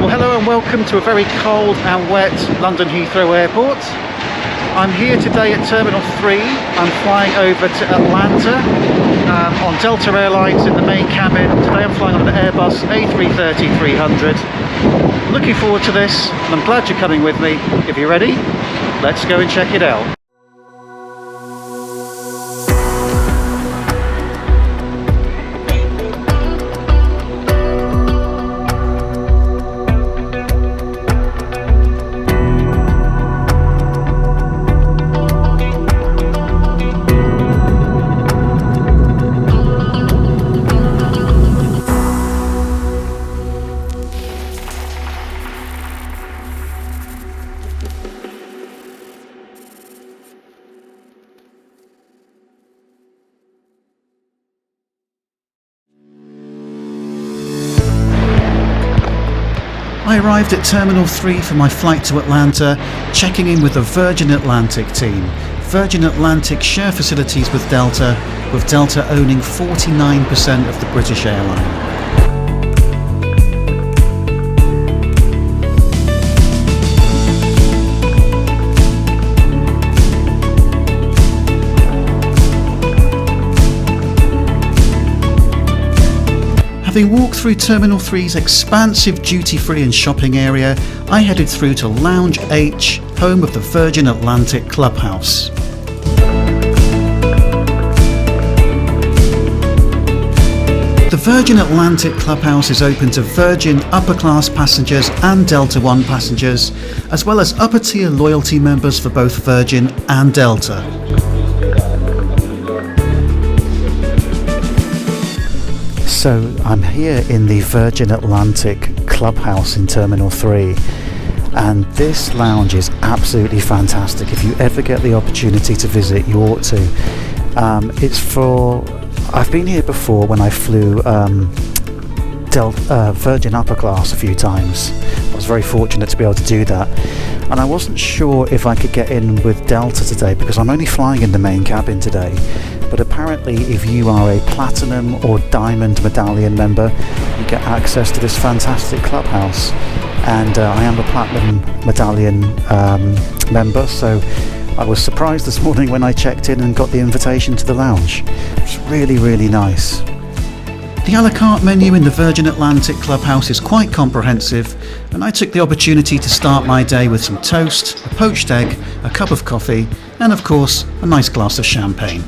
Well, hello and welcome to a very cold and wet London Heathrow Airport. I'm here today at Terminal 3. I'm flying over to Atlanta on Delta Airlines in the main cabin. Today I'm flying on an Airbus A330-300. Looking forward to this, and I'm glad you're coming with me. If you're ready, let's go and check it out. I arrived at Terminal 3 for my flight to Atlanta, checking in with the Virgin Atlantic team. Virgin Atlantic share facilities with Delta owning 49% of the British airline. Having walked through Terminal 3's expansive duty-free and shopping area, I headed through to Lounge H, home of the Virgin Atlantic Clubhouse. The Virgin Atlantic Clubhouse is open to Virgin upper class passengers and Delta One passengers, as well as upper tier loyalty members for both Virgin and Delta. So I'm here in the Virgin Atlantic Clubhouse in Terminal 3, and this lounge is absolutely fantastic. If you ever get the opportunity to visit, you ought to. I've been here before when I flew Virgin upper class a few times. I was very fortunate to be able to do that, and I wasn't sure if I could get in with Delta today because I'm only flying in the main cabin today. But apparently if you are a Platinum or Diamond Medallion member, you get access to this fantastic clubhouse. And I am a Platinum Medallion member, so I was surprised this morning when I checked in and got the invitation to the lounge. It's really, really nice. The a la carte menu in the Virgin Atlantic Clubhouse is quite comprehensive, and I took the opportunity to start my day with some toast, a poached egg, a cup of coffee, and of course, a nice glass of champagne.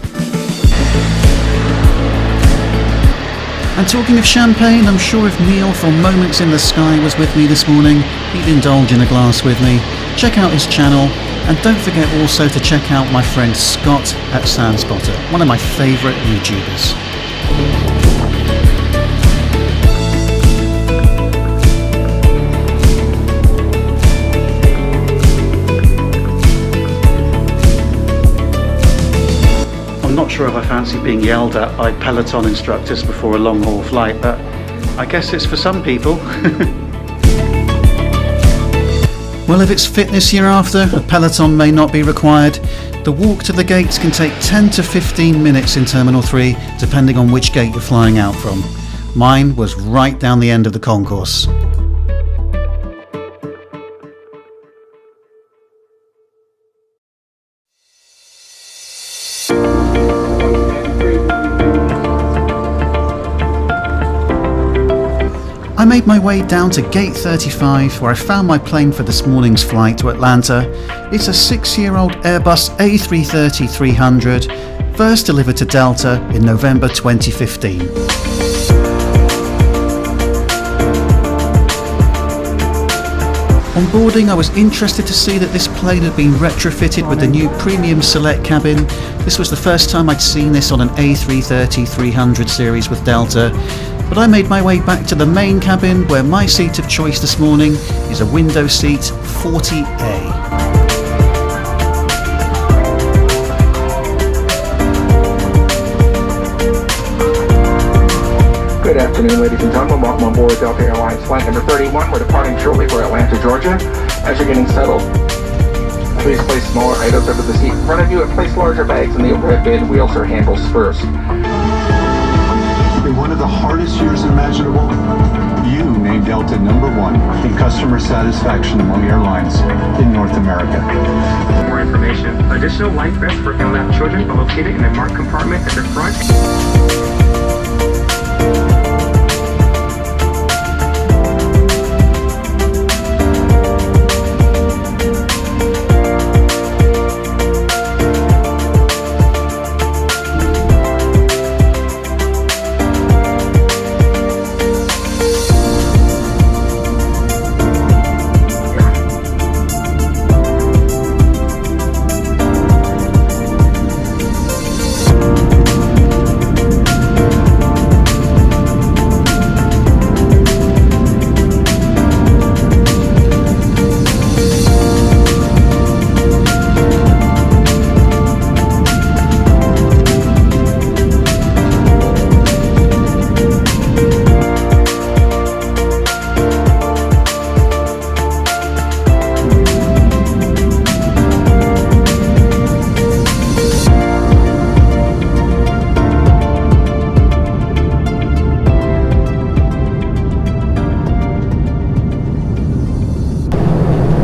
And talking of champagne, I'm sure if Neil from Moments in the Sky was with me this morning, he'd indulge in a glass with me. Check out his channel, and don't forget also to check out my friend Scott at Sandspotter, one of my favourite YouTubers. I'm not sure if I fancy being yelled at by Peloton instructors before a long haul flight, but I guess it's for some people. Well, if it's fitness you're after, a Peloton may not be required. The walk to the gates can take 10 to 15 minutes in Terminal 3, depending on which gate you're flying out from. Mine was right down the end of the concourse. I made my way down to Gate 35, where I found my plane for this morning's flight to Atlanta. It's a 6-year-old Airbus A330-300, first delivered to Delta in November 2015. On boarding, I was interested to see that this plane had been retrofitted with the new Premium Select cabin. This was the first time I'd seen this on an A330-300 series with Delta. But I made my way back to the main cabin, where my seat of choice this morning is a window seat 40A. Good afternoon, ladies and gentlemen. Welcome on board Delta Airlines flight number 31. We're departing shortly for Atlanta, Georgia. As you're getting settled, please place smaller items under the seat in front of you and place larger bags in the overhead bin wheels or handles first. In one of the hardest years imaginable, you named Delta #1 in customer satisfaction among airlines in North America. For more information, additional life vests for kidnapped children are located in a marked compartment at the front.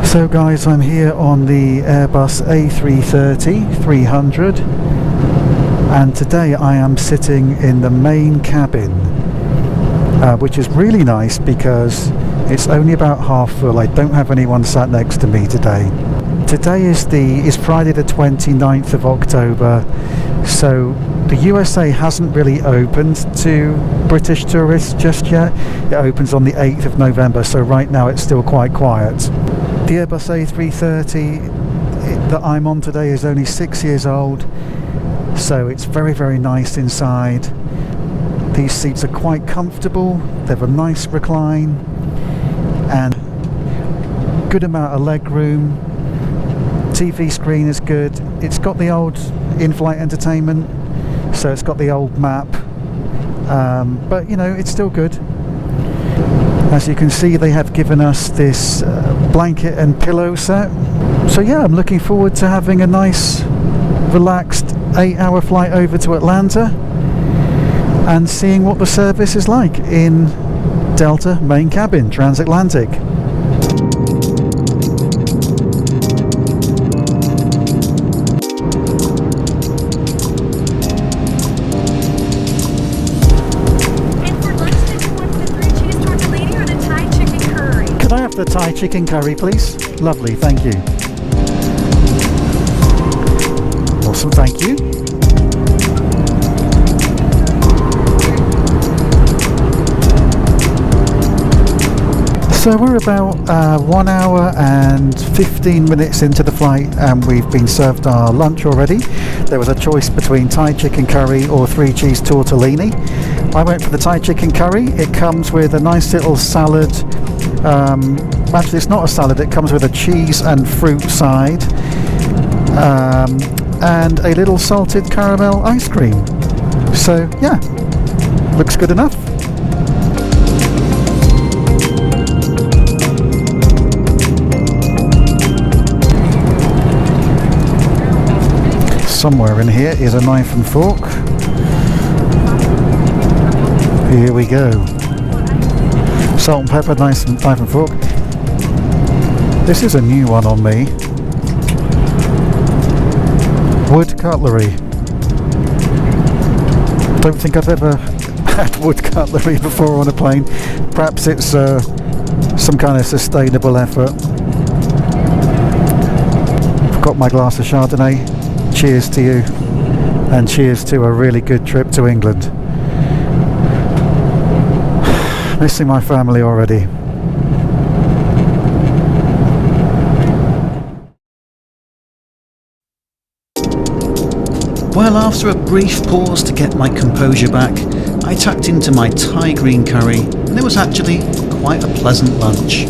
So guys, I'm here on the Airbus A330-300 and today I am sitting in the main cabin, which is really nice because it's only about half full. I don't have anyone sat next to me today. Today is Friday the 29th of October, so the USA hasn't really opened to British tourists just yet. It opens on the 8th of November, so right now it's still quite quiet. The Airbus A330 that I'm on today is only 6 years old, so it's very, very nice inside. These seats are quite comfortable, they have a nice recline and good amount of leg room. TV screen is good. It's got the old in-flight entertainment, so it's got the old map, but you know, it's still good. As you can see, they have given us this blanket and pillow set. So yeah, I'm looking forward to having a nice, relaxed 8-hour flight over to Atlanta and seeing what the service is like in Delta main cabin, transatlantic. The Thai chicken curry, please. Lovely, thank you. Awesome, thank you. So we're about 1 hour and 15 minutes into the flight and we've been served our lunch already. There was a choice between Thai chicken curry or 3-cheese tortellini. I went for the Thai chicken curry. It comes with a nice little salad. Actually, it's not a salad, it comes with a cheese and fruit side and a little salted caramel ice cream. So yeah, looks good enough. Somewhere in here is a knife and fork. Here we go. Salt and pepper, knife and fork. This is a new one on me. Wood cutlery. Don't think I've ever had wood cutlery before on a plane. Perhaps it's some kind of sustainable effort. I've got my glass of Chardonnay. Cheers to you, and cheers to a really good trip to England. Missing my family already. Well, after a brief pause to get my composure back, I tucked into my Thai green curry, and it was actually quite a pleasant lunch.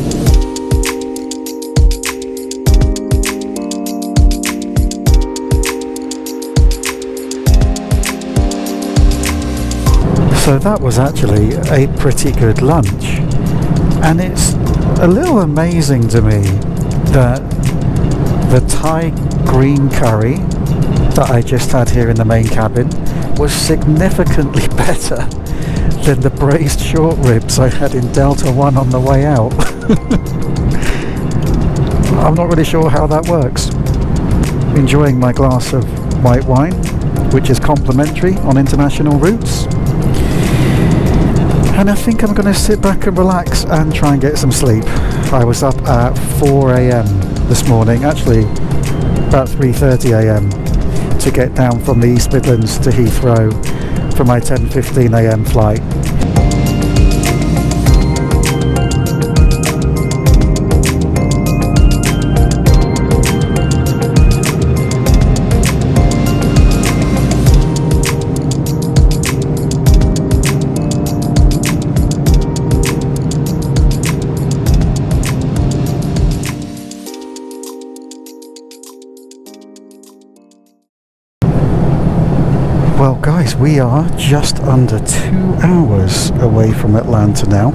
So that was actually a pretty good lunch, and it's a little amazing to me that the Thai green curry that I just had here in the main cabin was significantly better than the braised short ribs I had in Delta 1 on the way out. I'm not really sure how that works. Enjoying my glass of white wine, which is complimentary on international routes. And I think I'm going to sit back and relax and try and get some sleep. I was up at 4 a.m. this morning, actually about 3:30 a.m. to get down from the East Midlands to Heathrow for my 10:15 a.m. flight. Well guys, we are just under 2 hours away from Atlanta now,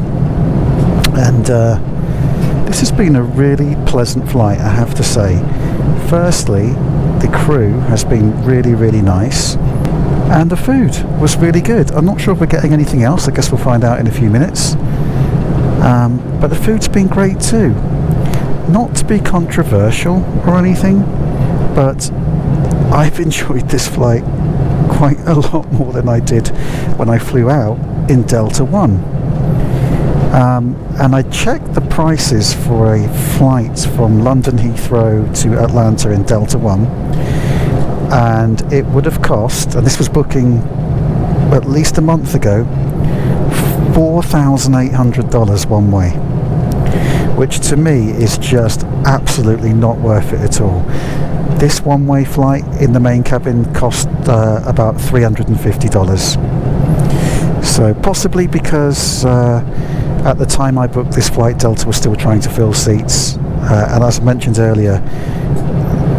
and this has been a really pleasant flight, I have to say. Firstly, the crew has been really nice, and the food was really good. I'm not sure if we're getting anything else, I guess we'll find out in a few minutes, but the food's been great too. Not to be controversial or anything, but I've enjoyed this flight quite a lot more than I did when I flew out in Delta 1. And I checked the prices for a flight from London Heathrow to Atlanta in Delta 1, and it would have cost, and this was booking at least a month ago, $4,800 one way, which to me is just absolutely not worth it at all. This one-way flight in the main cabin cost about $350. So possibly because at the time I booked this flight, Delta was still trying to fill seats, and as I mentioned earlier,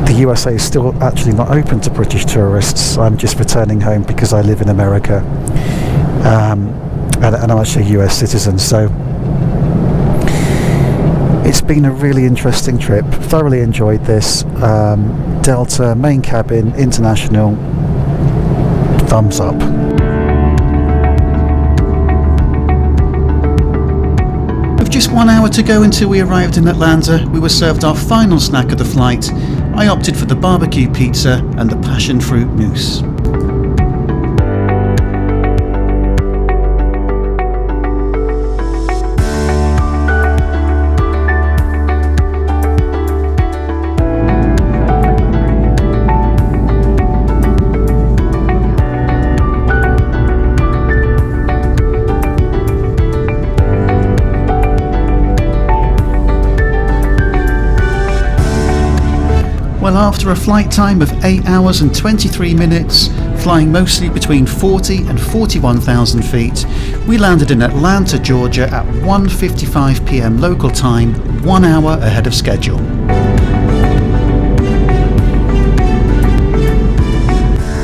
the USA is still actually not open to British tourists. I'm just returning home because I live in America, and I'm actually a US citizen, so it's been a really interesting trip. Thoroughly enjoyed this. Delta, main cabin, international, thumbs up. With just 1 hour to go until we arrived in Atlanta, we were served our final snack of the flight. I opted for the barbecue pizza and the passion fruit mousse. Well, after a flight time of 8 hours and 23 minutes, flying mostly between 40 and 41,000 feet, we landed in Atlanta, Georgia at 1:55 p.m. local time, 1 hour ahead of schedule.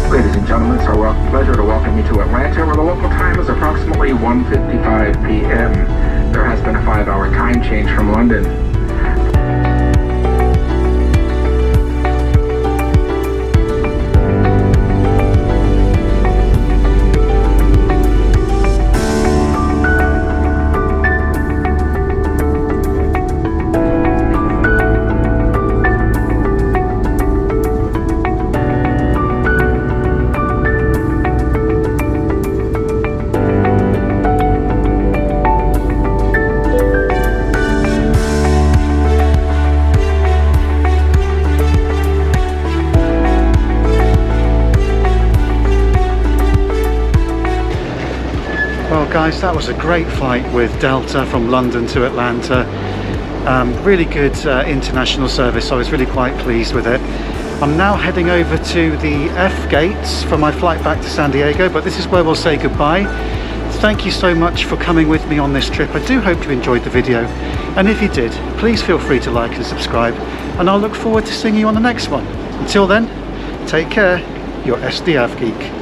Ladies and gentlemen, it's our pleasure to welcome you to Atlanta, where the local time is approximately 1:55 p.m. There has been a 5-hour time change from London. Well guys, that was a great flight with Delta from London to Atlanta. Really good international service. I was really quite pleased with it. I'm now heading over to the F gates for my flight back to San Diego, but this is where we'll say goodbye. Thank you so much for coming with me on this trip. I do hope you enjoyed the video, and if you did, please feel free to like and subscribe, and I'll look forward to seeing you on the next one. Until then, take care, your SDF Geek.